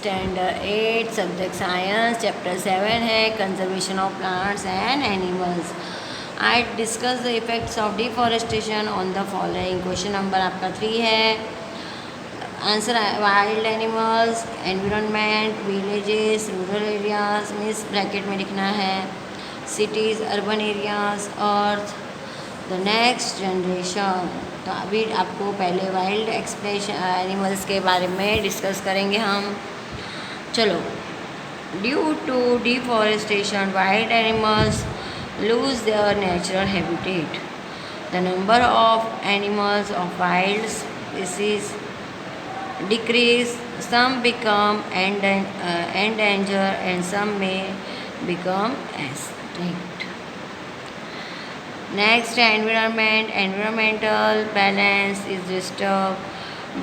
Standard 8 subject science chapter 7 है conservation of plants and animals. I discuss the effects of deforestation on the following. Question number आपका 3 है। Answer wild animals, environment, villages, rural areas, means bracket में लिखना है, cities, urban areas, earth, the next generation. तो अभी आपको पहले wild expression animals के बारे में डिस्कस करेंगे हम। चलो, due to deforestation wild animals lose their natural habitat. The number of animals of wild species decrease. Some become endangered and some may become extinct. Next, environment. Environmental balance is disturbed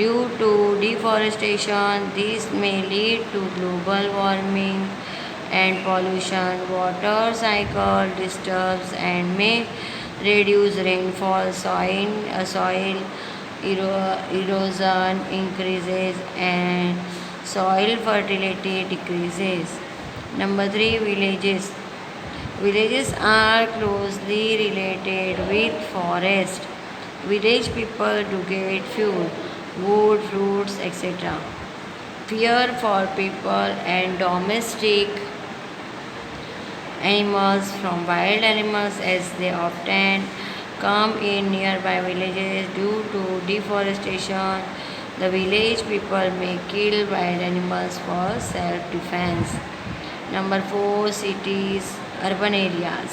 due to deforestation. This may lead to global warming and pollution. Water cycle disturbs and may reduce rainfall. Soil erosion increases and soil fertility decreases. Number 3, villages. Villages are closely related with forest. Village people do get fuel, wood, fruits, etc. Fear for people and domestic animals from wild animals, as they often come in nearby villages due to deforestation. The village people may kill wild animals for self-defense. Number 4, cities, urban areas.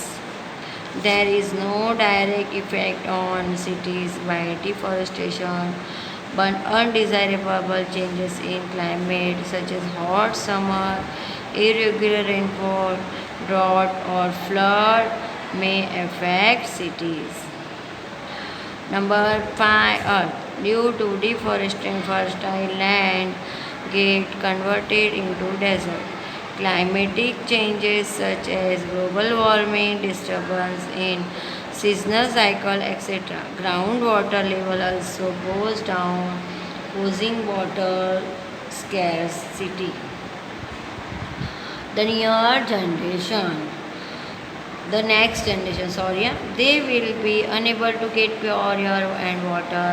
There is no direct effect on cities by deforestation, but undesirable changes in climate such as hot summer, irregular rainfall, drought or flood may affect cities. Number 5, earth. Due to deforestation, fertile land get converted into desert. Climatic changes such as global warming, disturbance in seasonal cycle, etc. Groundwater level also goes down, causing water scarcity. The next generation, they will be unable to get pure air and water.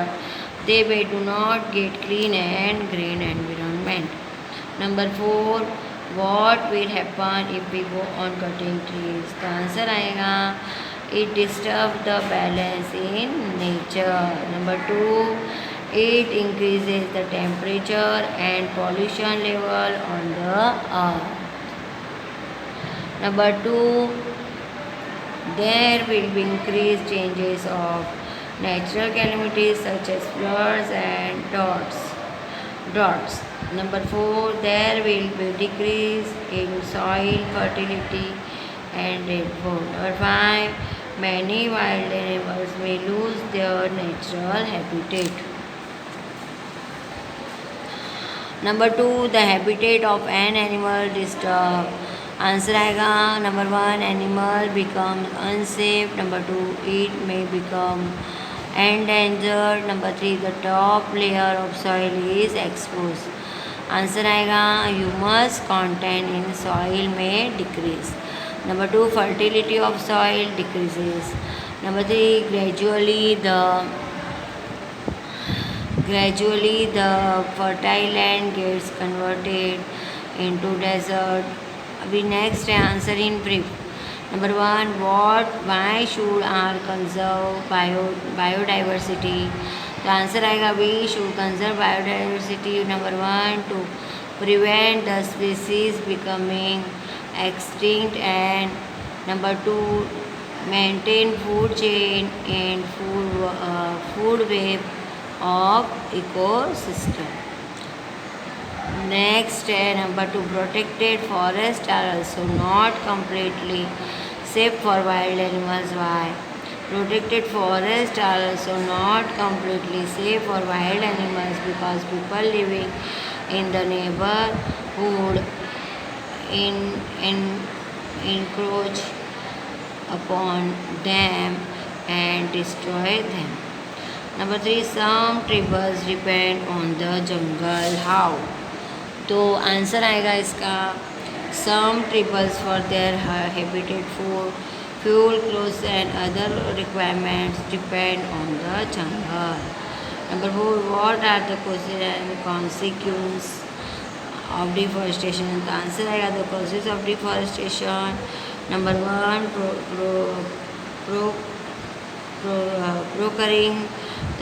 They do not get clean and green environment. Number 4, what will happen if we go on cutting trees? The answer आएगा, it disturbs the balance in nature. Number 2, it increases the temperature and pollution level on the earth. Number 2, there will be increased changes of natural calamities such as floods and droughts. Number 4, there will be decrease in soil fertility and rainfall. Number 5, many wild animals may lose their natural habitat. Number 2, the habitat of an animal disturbed. Answer आएगा number 1, animal becomes unsafe. Number 2, it may become endangered. Number 3, the top layer of soil is exposed. Answer आएगा humus content in soil may decrease. Number 2, fertility of soil decreases. Number 3, gradually the fertile land gets converted into desert. अभी next है answer in brief. Number 1, why should our conserve biodiversity? तो answer आएगा we should conserve biodiversity. Number 1, to prevent the species becoming extinct, and number 2, maintain food chain and food web of ecosystem. Next, number 2, protected forests are also not completely safe for wild animals. Why? Protected forests are also not completely safe for wild animals because people living in the neighborhood encroach upon them and destroy them. Number 3, some tribes depend on the jungle. How? तो answer आएगा इसका some tribals for their habitat food, fuel, clothes and other requirements depend on the jungle. Number 4, what are the causes and consequences of deforestation? The answer आएगा the causes of deforestation. Number 1, pro, procuring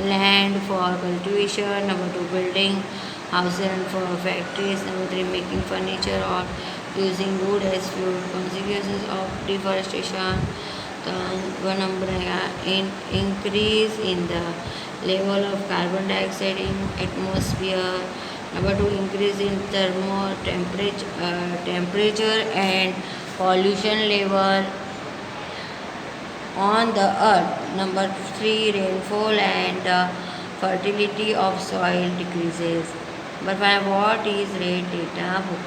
land for cultivation. Number 2, building houses and for factories. Number 3, making furniture or using wood as fuel. Consequences of deforestation. तो one number आएगा in increase in the level of carbon dioxide in atmosphere. Number 2, increase in temperature and pollution level on the earth. Number 3, rainfall and the fertility of soil decreases. Number 5, what is Red Data Book?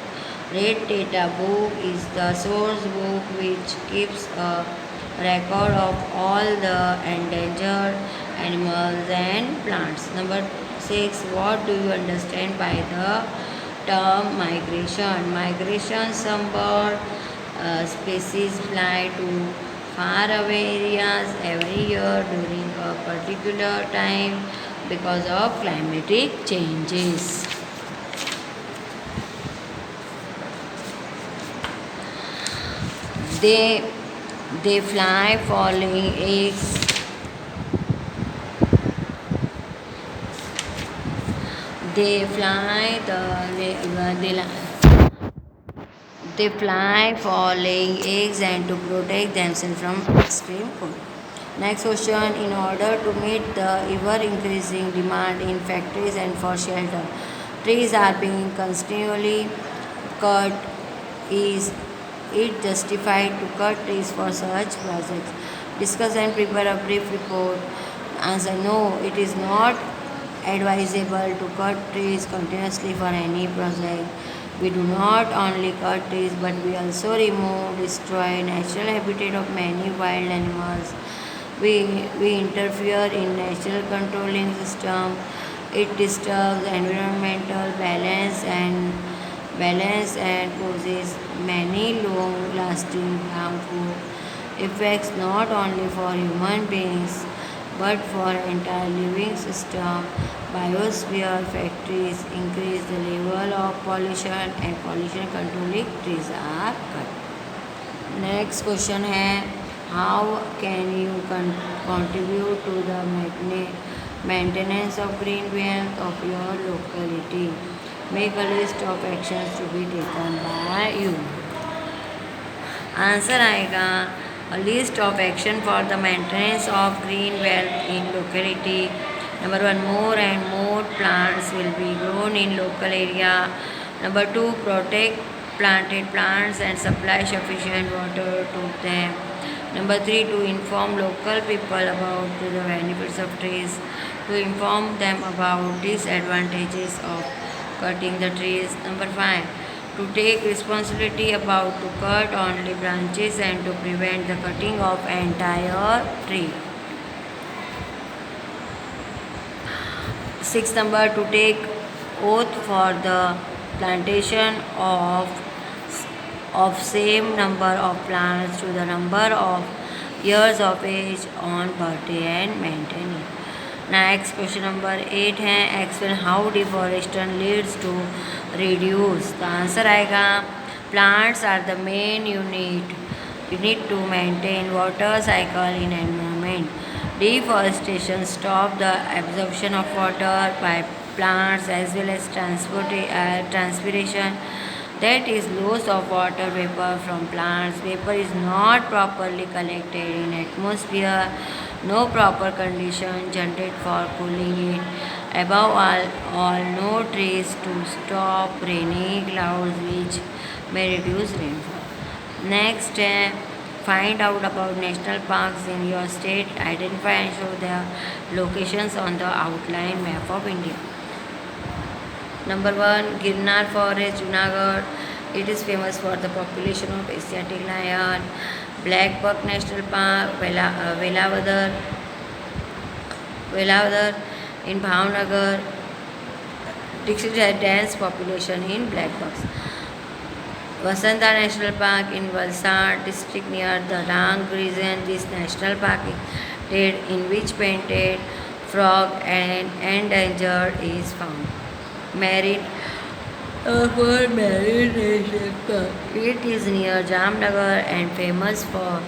Red Data Book is the source book which keeps a record of all the endangered animals and plants. Number 6, what do you understand by the term migration? Migration, some bird species fly to far away areas every year during a particular time because of climatic changes. They they fly following eggs. They fly they fly for laying eggs and to protect themselves from extreme cold. Next question, in order to meet the ever increasing demand in factories and for shelter, trees are being continually cut. Is it justified to cut trees for such projects? Discuss and prepare a brief report. Answer, no, it is not advisable to cut trees continuously for any project. We do not only cut trees but we also remove, destroy natural habitat of many wild animals. We interfere in natural controlling system. It disturbs environmental balance and causes many long-lasting harmful effects not only for human beings but for entire living system. Biosphere factories increase the level of pollution and pollution controlling trees are cut. Next question है, how can you contribute to the maintenance of green wealth of your locality? Make a list of actions to be taken by you. Answer आएगा a list of action for the maintenance of green wealth in locality. Number 1, more and more plants will be grown in local area. Number 2, protect planted plants and supply sufficient water to them. Number 3, to inform local people about the benefits of trees, to inform them about disadvantages of cutting the trees. Number 5, to take responsibility about to cut only branches and to prevent the cutting of entire tree. 6 number, to take oath for the plantation of same number of plants to the number of years of age on birthday and maintain it. Next question number 8 है, explain how deforestation leads to reduce. The answer आएगा, plants are the main unit to maintain water cycle in environment. Deforestation stop the absorption of water by plants as well as transpiration, that is loss of water vapor from plants. Vapor is not properly collected in atmosphere, no proper condition generated for cooling it. Above all, no trees to stop rainy clouds which may reduce rainfall. Next, find out about national parks in your state. Identify and show their locations on the outline map of India. Number 1, Girnar Forest, Junagadh. It is famous for the population of Asiatic lion. Black Buck National Park, Velavadar in Bhavnagar. District has dense population in black bucks. Vasanta National Park in Valsad district near the Rang region. This national park is in which painted frog and endangered is found. Marine for Marine National Park. It is near Jamnagar and famous for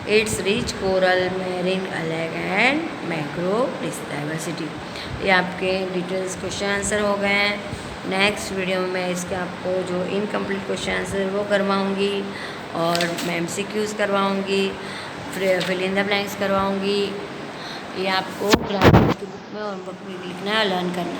its rich coral, marine algae and mangrove diversity. ये आपके details question answer हो गए हैं. Next video में मैं इसके आपको जो इनकम्प्लीट क्वेश्चन आंसर वो करवाऊँगी और मैं MCQs करवाऊँगी, फिल इन द ब्लैंक्स करवाऊँगी. ये आपको ग्रामर की बुक में और बुक में लिखना है, लर्न करना है.